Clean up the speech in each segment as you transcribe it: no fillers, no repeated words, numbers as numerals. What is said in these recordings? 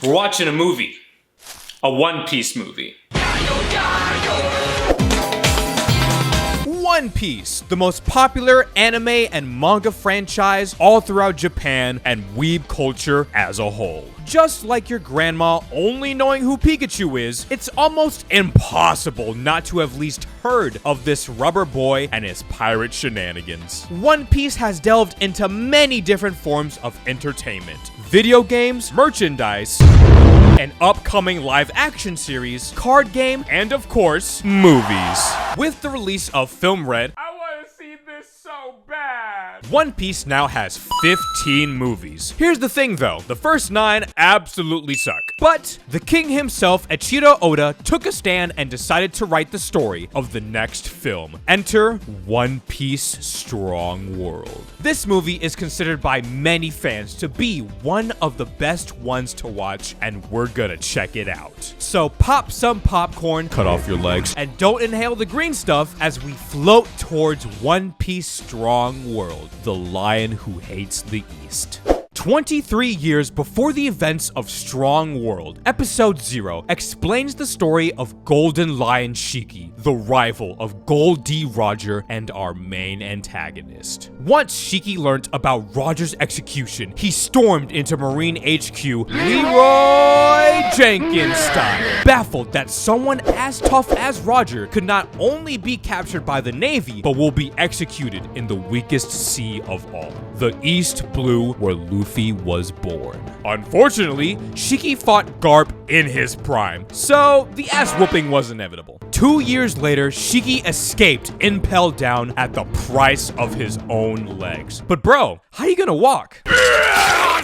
We're watching a movie. A One Piece movie. One Piece, the most popular anime and manga franchise all throughout Japan and weeb culture as a whole. Just like your grandma only knowing who Pikachu is, it's almost impossible not to have at least heard of this rubber boy and his pirate shenanigans. One Piece has delved into many different forms of entertainment. Video games, merchandise, an upcoming live-action series, card game, and of course, movies. With the release of Film Red, I want to see this so bad, One Piece now has 15 movies. Here's the thing though, the first 9 absolutely suck. But the king himself, Eiichiro Oda, took a stand and decided to write the story of the next film. Enter One Piece Strong World. This movie is considered by many fans to be one of the best ones to watch, and we're gonna check it out. So pop some popcorn, cut off your legs, and don't inhale the green stuff as we float towards One Piece Strong World, the lion who hates the East. 23 years before the events of Strong World, Episode 0 explains the story of Golden Lion Shiki, the rival of Gold D. Roger and our main antagonist. Once Shiki learned about Roger's execution, he stormed into Marine HQ Leroy Jenkins style, baffled that someone as tough as Roger could not only be captured by the Navy, but will be executed in the weakest sea of all, the East Blue, where Luffy was born. Unfortunately, Shiki fought Garp in his prime, so the ass whooping was inevitable. 2 years later, Shiki escaped, impaled down at the price of his own legs. But bro, how you gonna walk?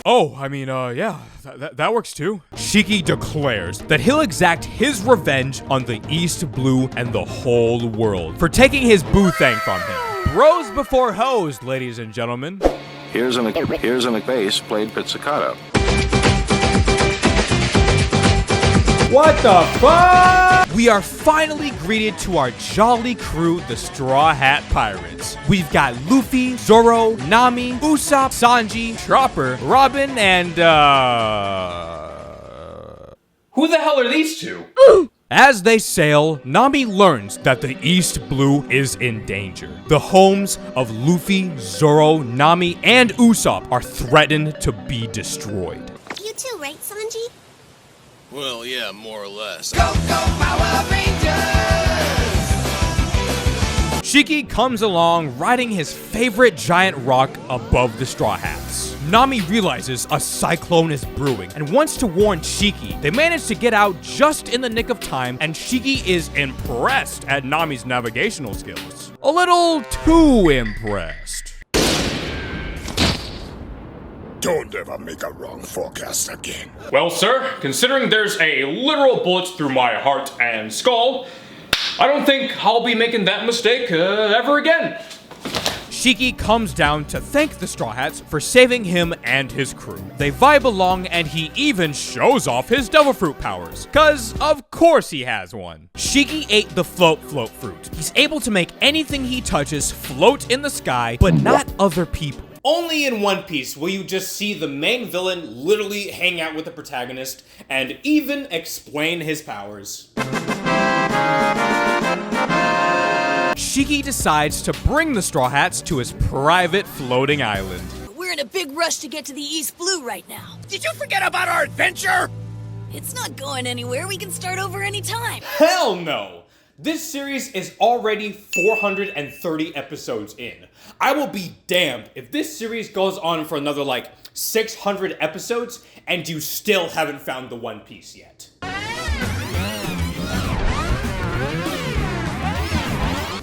Oh, I mean, yeah, that works too. Shiki declares that he'll exact his revenge on the East Blue and the whole world for taking his Boo-Thang from him. Bros before hoes, ladies and gentlemen. Here's an bass played pizzicato. What the fuck? We are finally greeted to our jolly crew, the Straw Hat Pirates. We've got Luffy, Zoro, Nami, Usopp, Sanji, Chopper, Robin, and Who the hell are these two? As they sail, Nami learns that the East Blue is in danger. The homes of Luffy, Zoro, Nami, and Usopp are threatened to be destroyed. You too, right, Sanji? Well, yeah, more or less. Go, go, Power Rangers! Shiki comes along riding his favorite giant rock above the Straw Hats. Nami realizes a cyclone is brewing and wants to warn Shiki. They manage to get out just in the nick of time, and Shiki is impressed at Nami's navigational skills. A little too impressed. Don't ever make a wrong forecast again. Well, sir, considering there's a literal bullet through my heart and skull, I don't think I'll be making that mistake ever again. Shiki comes down to thank the Straw Hats for saving him and his crew. They vibe along, and he even shows off his devil fruit powers, cause of course he has one. Shiki ate the float fruit. He's able to make anything he touches float in the sky, but not other people. Only in One Piece will you just see the main villain literally hang out with the protagonist and even explain his powers. Shiki decides to bring the Straw Hats to his private floating island. We're in a big rush to get to the East Blue right now. Did you forget about our adventure? It's not going anywhere. We can start over anytime. Hell no! This series is already 430 episodes in. I will be damned if this series goes on for another like 600 episodes and you still haven't found the One Piece yet.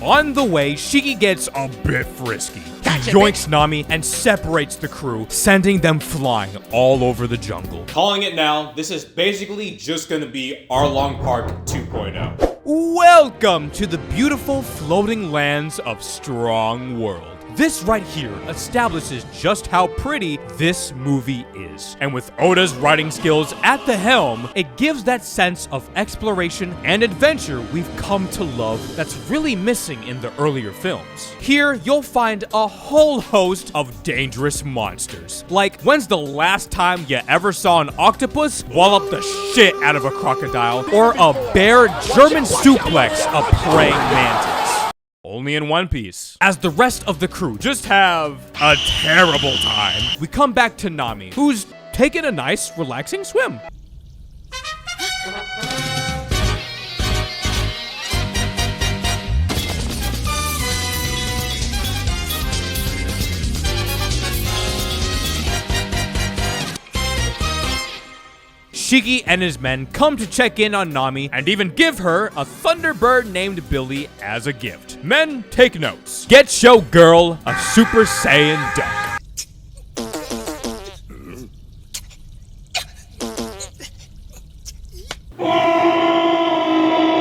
On the way, Shiki gets a bit frisky. He yoinks Nami and separates the crew, sending them flying all over the jungle. Calling it now, this is basically just gonna be Arlong Park 2.0. Welcome to the beautiful floating lands of Strong World. This right here establishes just how pretty this movie is. And with Oda's writing skills at the helm, it gives that sense of exploration and adventure we've come to love that's really missing in the earlier films. Here, you'll find a whole host of dangerous monsters. Like, when's the last time you ever saw an octopus wallop the shit out of a crocodile, or a bear German suplex a praying mantis? Only in One Piece. As the rest of the crew just have a terrible time, we come back to Nami, who's taking a nice, relaxing swim. Shiki and his men come to check in on Nami and even give her a Thunderbird named Billy as a gift. Men, take notes. Get Show Girl a Super Saiyan duck.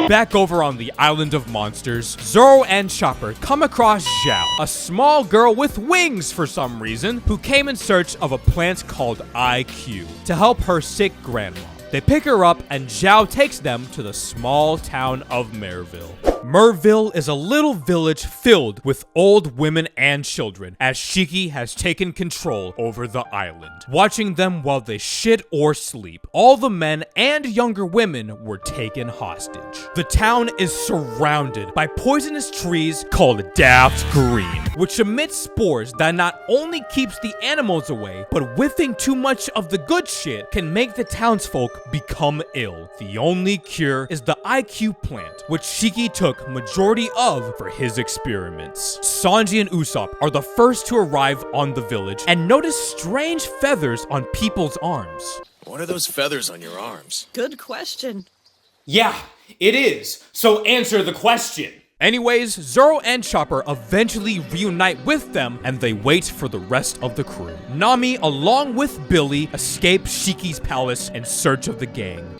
Back over on the Island of Monsters, Zoro and Chopper come across Zhao, a small girl with wings for some reason, who came in search of a plant called IQ to help her sick grandma. They pick her up and Zhao takes them to the small town of Merville. Merville is a little village filled with old women and children, as Shiki has taken control over the island, watching them while they shit or sleep. All the men and younger women were taken hostage. The town is surrounded by poisonous trees called Daft Green, which emit spores that not only keeps the animals away, but whiffing too much of the good shit can make the townsfolk become ill. The only cure is the IQ plant, which Shiki took majority of for his experiments. Sanji and Usopp are the first to arrive on the village and notice strange feathers on people's arms. What are those feathers on your arms? Good question. Yeah, it is. So answer the question. Anyways, Zoro and Chopper eventually reunite with them and they wait for the rest of the crew. Nami, along with Billy, escape Shiki's palace in search of the gang.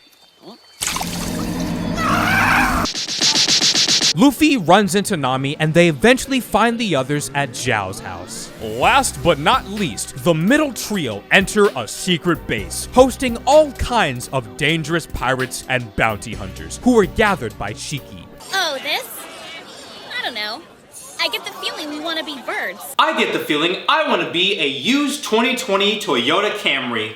Luffy runs into Nami and they eventually find the others at Zhao's house. Last but not least, the middle trio enter a secret base, hosting all kinds of dangerous pirates and bounty hunters who are gathered by Shiki. Oh, this? I don't know. I get the feeling we want to be birds. I get the feeling I want to be a used 2020 Toyota Camry.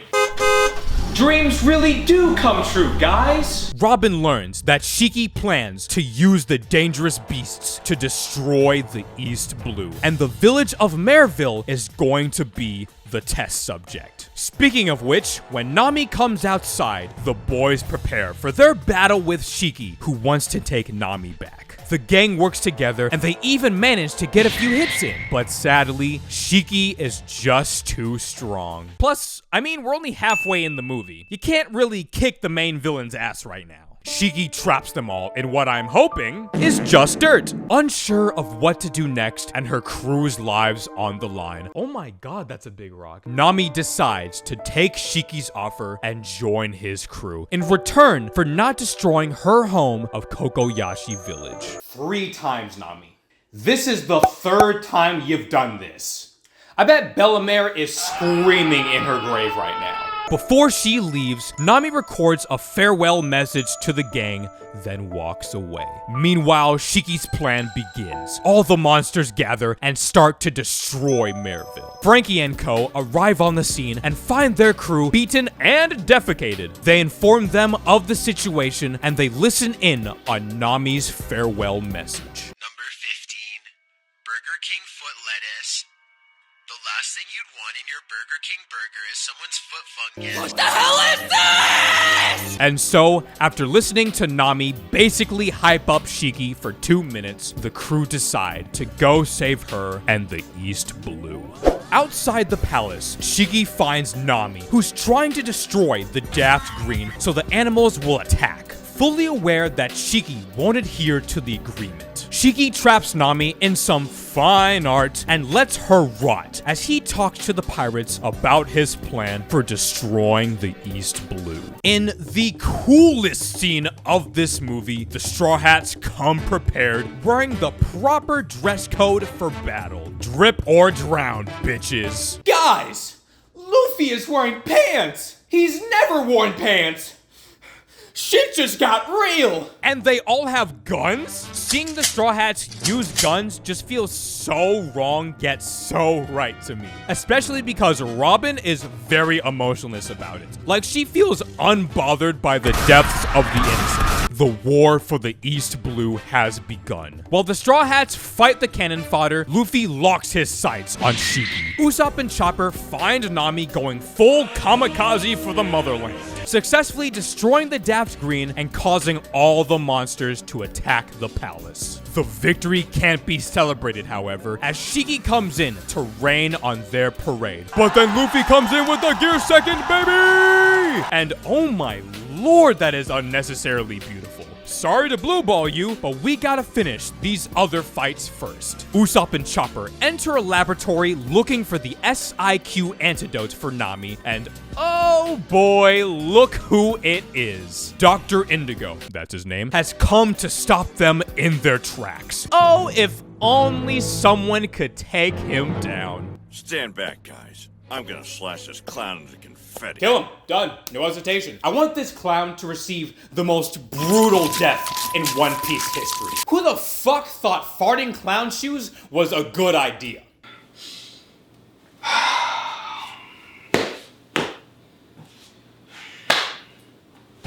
Dreams really do come true, guys. Robin learns that Shiki plans to use the dangerous beasts to destroy the East Blue, and the village of Merville is going to be the test subject. Speaking of which, when Nami comes outside, the boys prepare for their battle with Shiki, who wants to take Nami back. The gang works together and they even manage to get a few hits in, but sadly, Shiki is just too strong. Plus, I mean, we're only halfway in the movie. You can't really kick the main villain's ass right now. Shiki traps them all in what I'm hoping is just dirt. Unsure of what to do next and her crew's lives on the line. Oh my god, that's a big rock. Nami decides to take Shiki's offer and join his crew in return for not destroying her home of Kokoyashi Village. 3 times, Nami. This is the 3rd time you've done this. I bet Bellamere is screaming in her grave right now. Before she leaves, Nami records a farewell message to the gang, then walks away. Meanwhile, Shiki's plan begins. All the monsters gather and start to destroy Merville. Frankie and co. arrive on the scene and find their crew beaten and defecated. They inform them of the situation and they listen in on Nami's farewell message. Number 15, Burger King foot lettuce. The last thing you'd want in your Burger King burger is someone's foot fungus. What the hell is this? And so, after listening to Nami basically hype up Shiki for 2 minutes, the crew decide to go save her and the East Blue. Outside the palace, Shiki finds Nami, who's trying to destroy the Daft Green so the animals will attack, fully aware that Shiki won't adhere to the agreement. Shiki traps Nami in some fine art and lets her rot as he talks to the pirates about his plan for destroying the East Blue. In the coolest scene of this movie, the Straw Hats come prepared, wearing the proper dress code for battle. Drip or drown, bitches. Guys, Luffy is wearing pants. He's never worn pants. Shit just got real. And they all have guns? Seeing the Straw Hats use guns just feels so wrong yet so right to me. Especially because Robin is very emotionless about it. Like, she feels unbothered by the depths of the innocent. The war for the East Blue has begun. While the Straw Hats fight the cannon fodder, Luffy locks his sights on Shiki. Usopp and Chopper find Nami going full kamikaze for the motherland, successfully destroying the Daft Green and causing all the monsters to attack the palace. The victory can't be celebrated, however, as Shiki comes in to rain on their parade. But then Luffy comes in with the gear second, baby! And oh my lord, that is unnecessarily beautiful. Sorry to blue ball you, but we gotta finish these other fights first. Usopp and Chopper enter a laboratory looking for the SIQ antidote for Nami, and oh boy, look who it is. Dr. Indigo, that's his name, has come to stop them in their tracks. Oh, if only someone could take him down. Stand back, guys. I'm gonna slash this clown into confetti. Kill him. Done. No hesitation. I want this clown to receive the most brutal death in One Piece history. Who the fuck thought farting clown shoes was a good idea?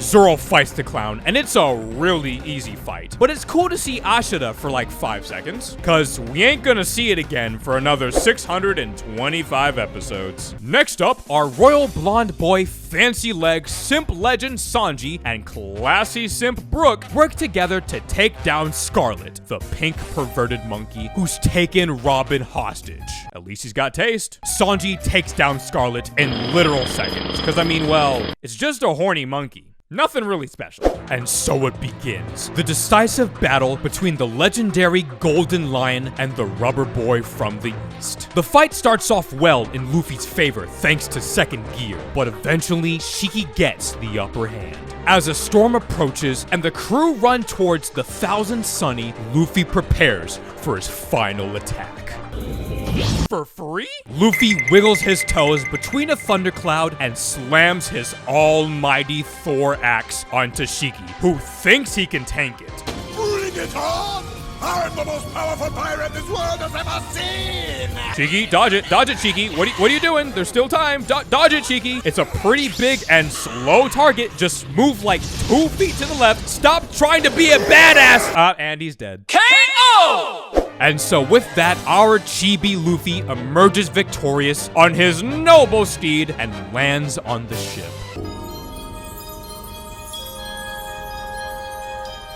Zoro fights the clown, and it's a really easy fight. But it's cool to see Ashita for like 5 seconds, cause we ain't gonna see it again for another 625 episodes. Next up, our royal blonde boy, fancy leg, simp legend Sanji, and classy simp Brook work together to take down Scarlet, the pink perverted monkey who's taken Robin hostage. At least he's got taste. Sanji takes down Scarlet in literal seconds, cause I mean, well, it's just a horny monkey. Nothing really special. And so it begins. The decisive battle between the legendary Golden Lion and the Rubber Boy from the East. The fight starts off well in Luffy's favor thanks to second gear, but eventually Shiki gets the upper hand. As a storm approaches and the crew run towards the Thousand Sunny, Luffy prepares for his final attack. For free? Luffy wiggles his toes between a thundercloud and slams his almighty Thor axe onto Shiki, who thinks he can tank it. Bring it on! I'm the most powerful pirate this world has ever seen! Shiki, dodge it, Shiki. What are you doing? There's still time. Dodge it, Shiki. It's a pretty big and slow target. Just move like 2 feet to the left. Stop trying to be a badass. And he's dead. KO! And so with that, our chibi Luffy emerges victorious on his noble steed and lands on the ship.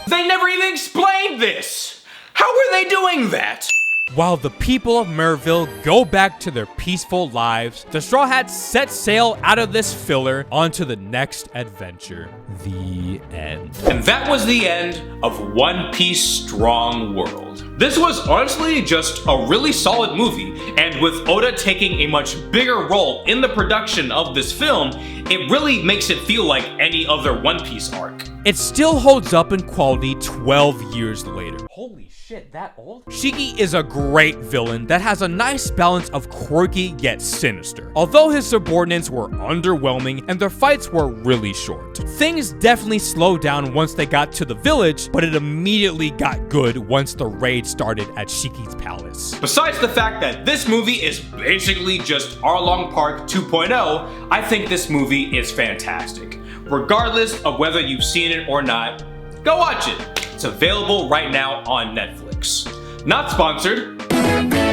They never even explained this! How are they doing that? While the people of Merville go back to their peaceful lives, the Straw Hats set sail out of this filler onto the next adventure. The end. And that was the end of One Piece Strong World. This was honestly just a really solid movie, and with Oda taking a much bigger role in the production of this film, it really makes it feel like any other One Piece arc. It still holds up in quality 12 years later. Holy shit, that old? Shiki is a great villain that has a nice balance of quirky yet sinister. Although his subordinates were underwhelming and their fights were really short. Things definitely slowed down once they got to the village, but it immediately got good once the raid started at Shiki's palace. Besides the fact that this movie is basically just Arlong Park 2.0, I think this movie is fantastic. Regardless of whether you've seen it or not, go watch it. It's available right now on Netflix. Not sponsored.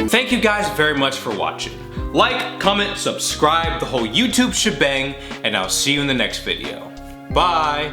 Thank you guys very much for watching. Like, comment, subscribe, the whole YouTube shebang, and I'll see you in the next video. Bye.